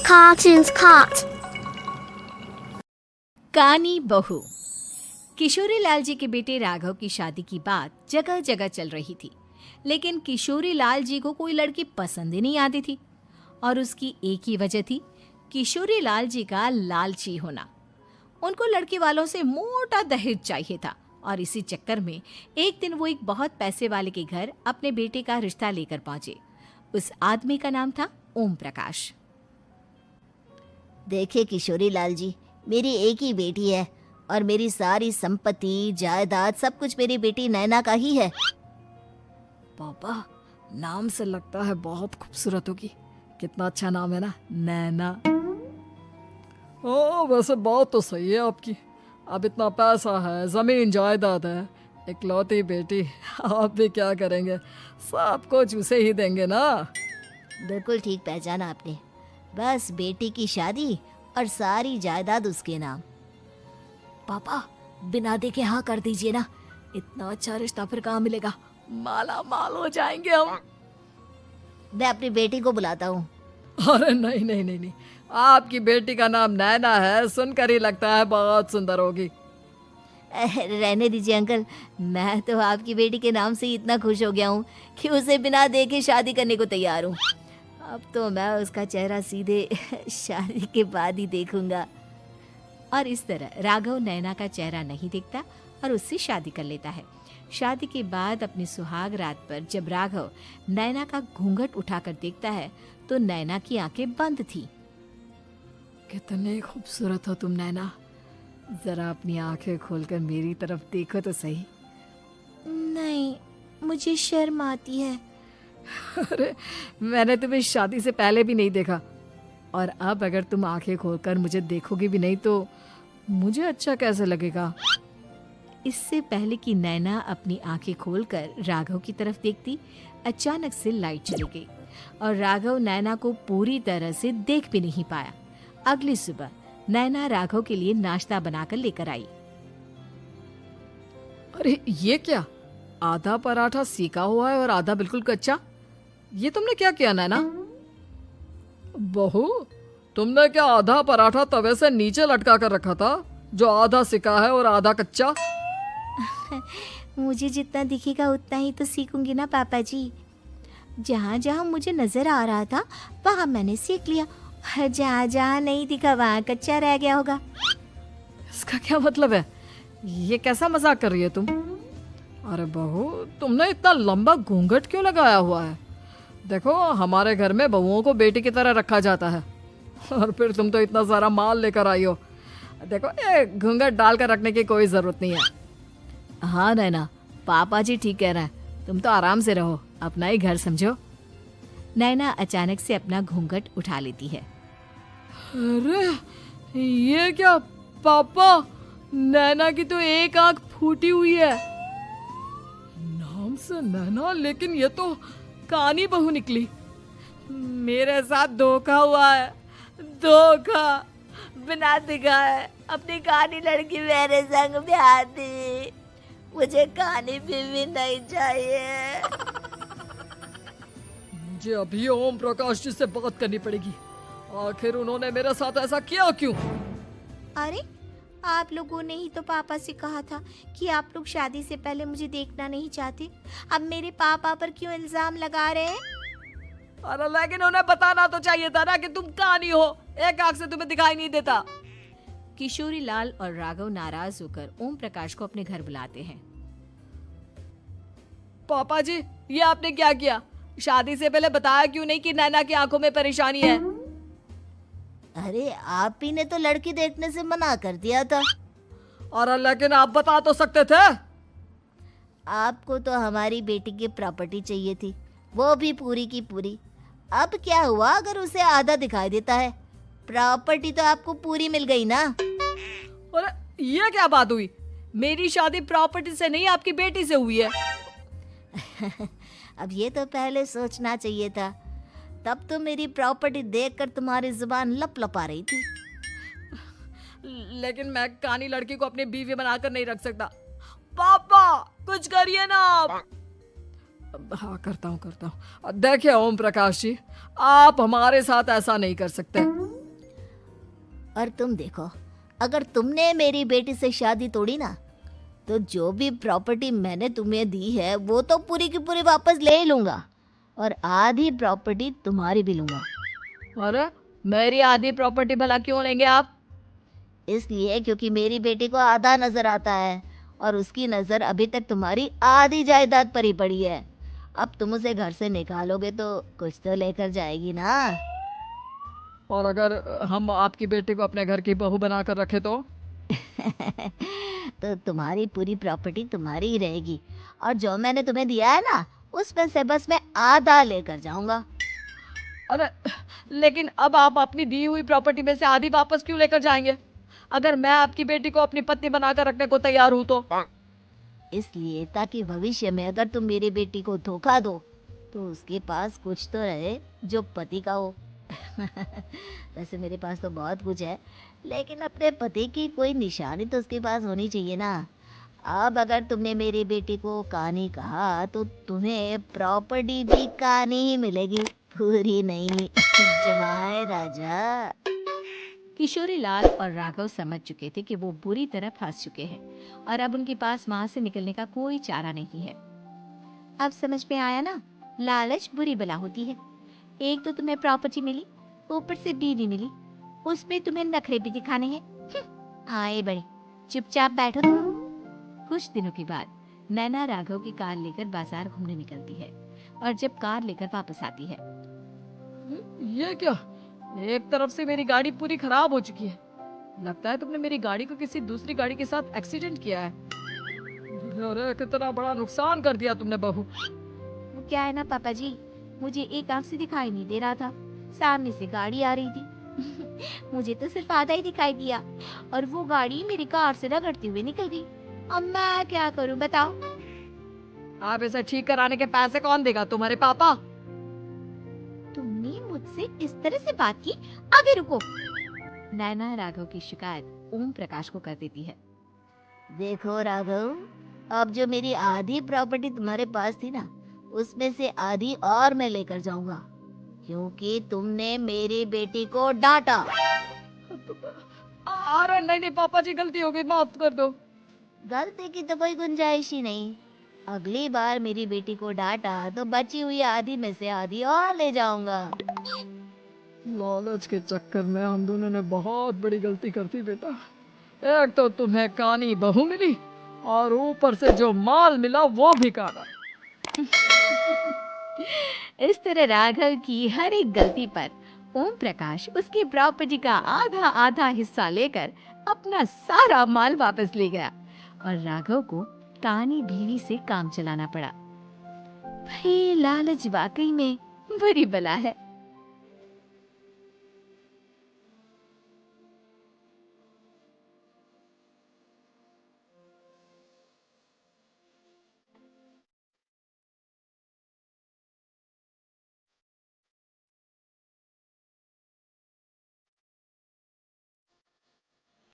Cartoons Cart. कानी बहू। किशोरी लाल जी के बेटे राघव की शादी की बात जगह जगह चल रही थी, लेकिन किशोरी लाल जी को कोई लड़की पसंद ही नहीं आती थी। और उसकी एक ही वजह थी, किशोरी लाल जी का लालची होना। उनको लड़के वालों से मोटा दहेज चाहिए था और इसी चक्कर में एक दिन वो एक बहुत पैसे वाले के घर अपने बेटे का रिश्ता लेकर पहुंचे। उस आदमी का नाम था ओम प्रकाश। देखिए किशोरी लाल जी, मेरी एक ही बेटी है और मेरी सारी संपत्ति जायदाद सब कुछ मेरी बेटी नैना का ही है। पापा, नाम से लगता है बहुत खूबसूरत होगी। कितना अच्छा नाम है ना, नैना। ओ, वैसे बात तो सही है आपकी। अब इतना पैसा है, जमीन जायदाद है, इकलौती बेटी, आप भी क्या करेंगे? सब कुछ उसे ही देंगे ना। बिल्कुल ठीक पहचाना आपने। बस बेटी की शादी और सारी जायदाद उसके नाम। पापा, बिना देखे हाँ कर दीजिए ना। इतना अच्छा रिश्ता फिर कहाँ मिलेगा? माला माल हो जाएंगे हम। मैं अपनी बेटी को बुलाता हूँ। अरे नहीं नहीं नहीं नहीं, आपकी बेटी का नाम नैना है, सुनकर ही लगता है बहुत सुंदर होगी। रहने दीजिए अंकल, मैं तो आपकी बेटी के नाम से ही इतना खुश हो गया हूँ कि उसे बिना देखे शादी करने को तैयार हूँ। अब तो मैं उसका चेहरा सीधे शादी के बाद ही देखूंगा। और इस तरह राघव नैना का चेहरा नहीं देखता और उससे शादी कर लेता है। शादी के बाद अपनी सुहाग रात पर जब राघव नैना का घूंघट उठाकर देखता है तो नैना की आंखें बंद थी। कितने खूबसूरत हो तुम नैना, जरा अपनी आंखें खोलकर मेरी तरफ देखो तो सही। नहीं, मुझे शर्म आती है। अरे, मैंने तुम्हें शादी से पहले भी नहीं देखा, और अब अगर तुम आंखें खोलकर मुझे देखोगी भी नहीं तो मुझे अच्छा कैसे लगेगा? इससे पहले कि नैना अपनी आंखें खोलकर राघव की तरफ देखती, अचानक से लाइट चली गई और राघव नैना को पूरी तरह से देख भी नहीं पाया। अगली सुबह नैना राघव के लिए नाश्ता बनाकर लेकर आई। अरे ये क्या, आधा पराठा सेका हुआ है और आधा बिल्कुल कच्चा। ये तुमने क्या किया नैना? बहू, तुमने क्या आधा पराठा तवे से नीचे लटका कर रखा था, जो आधा सिका है और आधा कच्चा? मुझे जितना दिखेगा उतना ही तो सीखूंगी ना पापा जी। जहाँ जहाँ मुझे नजर आ रहा था वहाँ मैंने सीख लिया, जहाँ जहाँ नहीं दिखा वहाँ कच्चा रह गया होगा। इसका क्या मतलब है? ये कैसा मजाक कर रही है तुम? अरे बहू, तुमने इतना लंबा घूंघट क्यों लगाया हुआ है? देखो, हमारे घर में बहुओं को बेटी की तरह रखा जाता है, और फिर तुम तो इतना सारा माल लेकर आई हो। देखो, ये घूंघट डालकर रखने की कोई जरूरत नहीं है। हाँ नैना, पापा जी ठीक कह रहा है, तुम तो आराम से रहो, अपना ही घर समझो। नैना अचानक से अपना घूंघट उठा लेती है। अरे ये क्या पापा, नैना की तो एक आंख फूटी हुई है। नाम से नैना, लेकिन ये तो कानी बहू निकली। मेरे साथ धोखा हुआ है, धोखा। बिना दिखाए अपनी कानी लड़की मेरे संग ब्याह दी। मुझे कानी बीवी नहीं चाहिए। मुझे अभी ओम प्रकाश जी से बात करनी पड़ेगी। आखिर उन्होंने मेरे साथ ऐसा किया क्यों? अरे, आप लोगों ने ही तो पापा से कहा था कि आप लोग शादी से पहले मुझे देखना नहीं चाहते। अब मेरे पापा पर क्यों इल्जाम लगा रहे हैं? अरे लेकिन उन्हें बताना तो चाहिए था ना कि तुम कानी हो, एक आंख से तुम्हें दिखाई नहीं देता। किशोरी लाल और राघव नाराज होकर ओम प्रकाश को अपने घर बुलाते हैं। पापा जी, ये आपने क्या किया? शादी से पहले बताया क्यों नहीं कि नैना की आंखों में परेशानी है? अरे आप ही ने तो लड़की देखने से मना कर दिया था। और लेकिन आप बता तो सकते थे। आपको तो हमारी बेटी की प्रॉपर्टी चाहिए थी, वो भी पूरी की पूरी। अब क्या हुआ अगर उसे आधा दिखाई देता है? प्रॉपर्टी तो आपको पूरी मिल गई ना। अरे ये क्या बात हुई? मेरी शादी प्रॉपर्टी से नहीं, आपकी बेटी से हुई है। अब ये तो पहले सोचना चाहिए था, तब तो मेरी प्रॉपर्टी देखकर तुम्हारी जुबान लप लपा रही थी। लेकिन मैं कानी लड़की को अपनी बीवी बनाकर नहीं रख सकता। पापा, कुछ करिए ना आप। हाँ, करता हूँ। देखिए ओम प्रकाश जी, आप हमारे साथ ऐसा नहीं कर सकते। और तुम देखो, अगर तुमने मेरी बेटी से शादी तोड़ी ना, तो जो भी प्रॉपर्टी मैंने तुम्हें दी है वो तो पूरी की पूरी वापस ले ही लूंगा, और आधी प्रॉपर्टी तुम्हारी भी लूंगा। अरे मेरी आधी प्रॉपर्टी भला क्यों लेंगे आप? इसलिए क्योंकि मेरी बेटी को आधा नजर आता है, और उसकी नजर अभी तक तुम्हारी आधी जायदाद पर ही पड़ी है। अब तुम उसे घर से निकालोगे तो कुछ तो लेकर जाएगी ना। और अगर हम आपकी बेटी को अपने घर की बहू बना कर रखे तो? तो तुम्हारी पूरी प्रॉपर्टी तुम्हारी ही रहेगी, और जो मैंने तुम्हें दिया है ना, उसमें से बस मैं आधा लेकर जाऊंगा। अरे लेकिन अब आप अपनी दी हुई प्रॉपर्टी में से आधी वापस क्यों लेकर जाएंगे? अगर मैं आपकी बेटी को अपनी पत्नी बनाकर रखने को तैयार हूं तो? इसलिए ताकि भविष्य में अगर तुम मेरी बेटी को धोखा दो तो उसके पास कुछ तो रहे जो पति का हो। वैसे मेरे पास तो बहुत कुछ है, लेकिन अपने पति की कोई निशानी तो उसके पास होनी चाहिए ना। अब अगर तुमने मेरी बेटी को कहानी कहा तो तुम्हें प्रॉपर्टी भी कहानी ही मिलेगी, पूरी नहीं। जमाए राजा। किशोरी लाल और राघव समझ चुके थे कि वो बुरी तरह फंस चुके हैं और अब उनके पास वहां से निकलने का कोई चारा नहीं है। अब समझ में आया ना, लालच बुरी बला होती है। एक तो तुम्हें प्रॉपर्टी मिली, ऊपर से बीवी मिली, उसमें तुम्हें नखरे भी दिखाने हैं। आए बड़े, चुपचाप बैठो तुम। कुछ दिनों के बाद नैना राघव की कार लेकर बाजार घूमने निकलती है और जब कार लेकर वापस आती है, ये क्या? एक तरफ से मेरी गाड़ी पूरी खराब हो चुकी है। लगता है तुमने मेरी गाड़ी को किसी दूसरी गाड़ी के साथ एक्सीडेंट किया है। अरे कितना बड़ा नुकसान कर दिया तुमने बहू। वो क्या है ना पापा जी, मुझे एक आंख से दिखाई नहीं दे रहा था, सामने से गाड़ी आ रही थी। मुझे तो सिर्फ आधा ही दिखाई दिया और वो गाड़ी मेरी कार से रगड़ती हुई निकल गई। अब मैं क्या करूं बताओ? आप इसे ठीक कराने के पैसे कौन देगा? तुम्हारे पापा? तुमने मुझसे इस तरह से बात की? आगे रुको। नैना राघव की शिकायत ओम प्रकाश को कर देती है। देखो राघव, अब जो मेरी आधी प्रॉपर्टी तुम्हारे पास थी ना, उसमें से आधी और मैं लेकर जाऊंगा, क्योंकि तुमने मेरी बेटी को डांटा। अरे नहीं नहीं पापा जी, गलती हो गई, माफ कर दो। गलती की तो कोई गुंजाइश ही नहीं। अगली बार मेरी बेटी को डांटा तो बची हुई आधी में से आधी और ले जाऊंगा। लालच के चक्कर में हम दोनों ने बहुत बड़ी गलती कर दी बेटा। एक तो तुम्हें कानी बहू मिली और ऊपर से जो माल मिला वो भी काना। इस तरह राघव की हर एक गलती पर ओम प्रकाश उसकी प्रॉपर्टी का आधा आधा हिस्सा लेकर अपना सारा माल वापस ले गया और राघव को कानी बीवी से काम चलाना पड़ा। भाई लालच वाकई में बुरी बला है।